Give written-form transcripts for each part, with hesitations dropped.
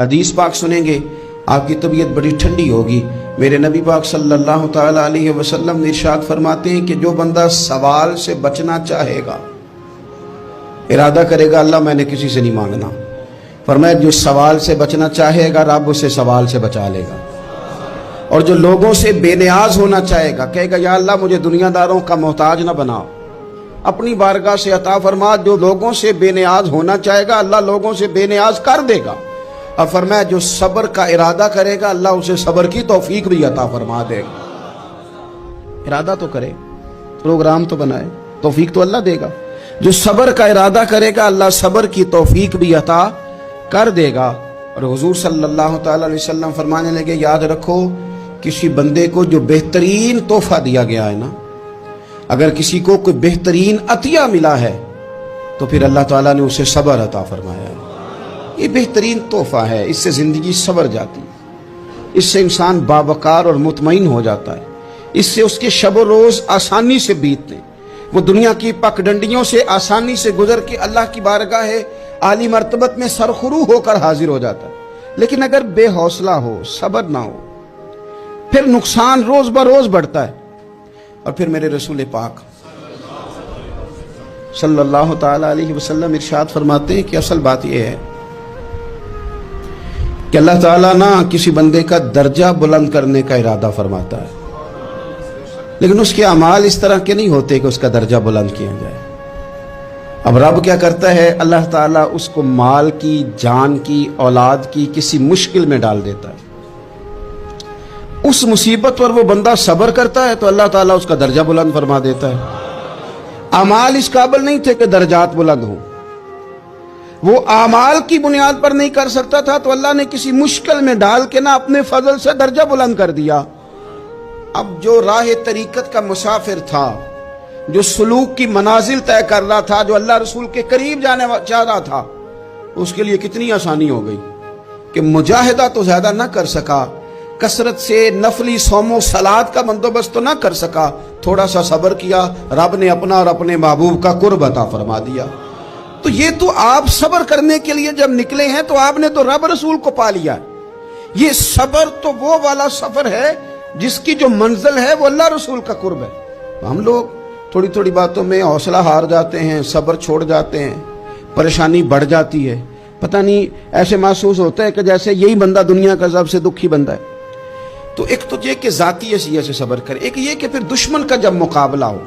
حدیث پاک سنیں گے آپ کی طبیعت بڑی ٹھنڈی ہوگی۔ میرے نبی پاک صلی اللہ تعالی علیہ وسلم نے ارشاد فرماتے ہیں کہ جو بندہ سوال سے بچنا چاہے گا، ارادہ کرے گا اللہ میں نے کسی سے نہیں مانگنا، فرمایا جو سوال سے بچنا چاہے گا رب اسے سوال سے بچا لے گا۔ اور جو لوگوں سے بے نیاز ہونا چاہے گا، کہے گا یا اللہ مجھے دنیا داروں کا محتاج نہ بناؤ، اپنی بارگاہ سے عطا فرما۔ جو لوگوں سے بے نیاز ہونا چاہے گا اللہ لوگوں سے بے نیاز کر دے گا۔ اور فرمایا جو صبر کا ارادہ کرے گا اللہ اسے صبر کی توفیق بھی عطا فرما دے گا۔ ارادہ تو کرے، پروگرام تو بنائے، توفیق تو اللہ دے گا۔ جو صبر کا ارادہ کرے گا اللہ صبر کی توفیق بھی عطا کر دے گا۔ اور حضور صلی اللہ تعالی علیہ وسلم فرمانے لگے یاد رکھو کسی بندے کو جو بہترین تحفہ دیا گیا ہے نا، اگر کسی کو کوئی بہترین عطیہ ملا ہے تو پھر اللہ تعالیٰ نے اسے صبر عطا فرمایا ہے۔ یہ بہترین تحفہ ہے، اس سے زندگی سنور جاتی ہے، اس سے انسان باوقار اور مطمئن ہو جاتا ہے، اس سے اس کے شب و روز آسانی سے بیتتے ہیں، وہ دنیا کی پگڈنڈیوں سے آسانی سے گزر کے اللہ کی بارگاہ عالی مرتبت میں سرخرو ہو کر حاضر ہو جاتا ہے۔ لیکن اگر بے حوصلہ ہو، صبر نہ ہو، پھر نقصان روز بروز بڑھتا ہے۔ اور پھر میرے رسول پاک صلی اللہ تعالی علیہ وسلم ارشاد فرماتے ہیں کہ اصل بات یہ ہے کہ اللہ تعالیٰ نہ کسی بندے کا درجہ بلند کرنے کا ارادہ فرماتا ہے، لیکن اس کے اعمال اس طرح کے نہیں ہوتے کہ اس کا درجہ بلند کیا جائے۔ اب رب کیا کرتا ہے، اللہ تعالیٰ اس کو مال کی، جان کی، اولاد کی کسی مشکل میں ڈال دیتا ہے۔ اس مصیبت پر وہ بندہ صبر کرتا ہے تو اللہ تعالیٰ اس کا درجہ بلند فرما دیتا ہے۔ اعمال اس قابل نہیں تھے کہ درجات بلند ہوں، وہ اعمال کی بنیاد پر نہیں کر سکتا تھا تو اللہ نے کسی مشکل میں ڈال کے نہ اپنے فضل سے درجہ بلند کر دیا۔ اب جو راہ طریقت کا مسافر تھا، جو سلوک کی منازل طے کر رہا تھا، جو اللہ رسول کے قریب جانے چاہ رہا تھا، اس کے لیے کتنی آسانی ہو گئی کہ مجاہدہ تو زیادہ نہ کر سکا، کثرت سے نفلی صوم و صلات کا بندوبست تو نہ کر سکا، تھوڑا سا صبر کیا، رب نے اپنا اور اپنے محبوب کا قرب عطا فرما دیا۔ تو یہ تو آپ صبر کرنے کے لیے جب نکلے ہیں تو آپ نے تو رب رسول کو پا لیا ہے۔ یہ صبر تو وہ والا سفر ہے جس کی جو منزل ہے وہ اللہ رسول کا قرب ہے۔ ہم لوگ تھوڑی تھوڑی باتوں میں حوصلہ ہار جاتے ہیں، صبر چھوڑ جاتے ہیں، پریشانی بڑھ جاتی ہے، پتہ نہیں ایسے محسوس ہوتا ہے کہ جیسے یہی بندہ دنیا کا سب سے دکھی بندہ ہے۔ تو ایک تو یہ کہ ذاتی حیثیت سے صبر کرے، ایک یہ کہ پھر دشمن کا جب مقابلہ ہو،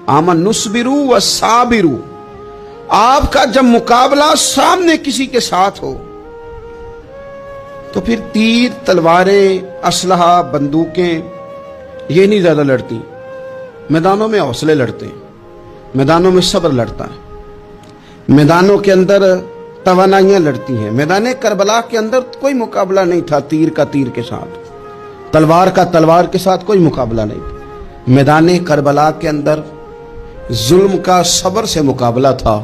آمن نصبرو و صابرو، آپ کا جب مقابلہ سامنے کسی کے ساتھ ہو تو پھر تیر، تلواریں، اسلحہ، بندوقیں یہ نہیں زیادہ لڑتی، میدانوں میں حوصلے لڑتے ہیں، میدانوں میں صبر لڑتا ہے، میدانوں کے اندر توانائیاں لڑتی ہیں۔ میدان کربلا کے اندر کوئی مقابلہ نہیں تھا تیر کا تیر کے ساتھ، تلوار کا تلوار کے ساتھ کوئی مقابلہ نہیں تھا۔ میدان کربلا کے اندر ظلم کا صبر سے مقابلہ تھا۔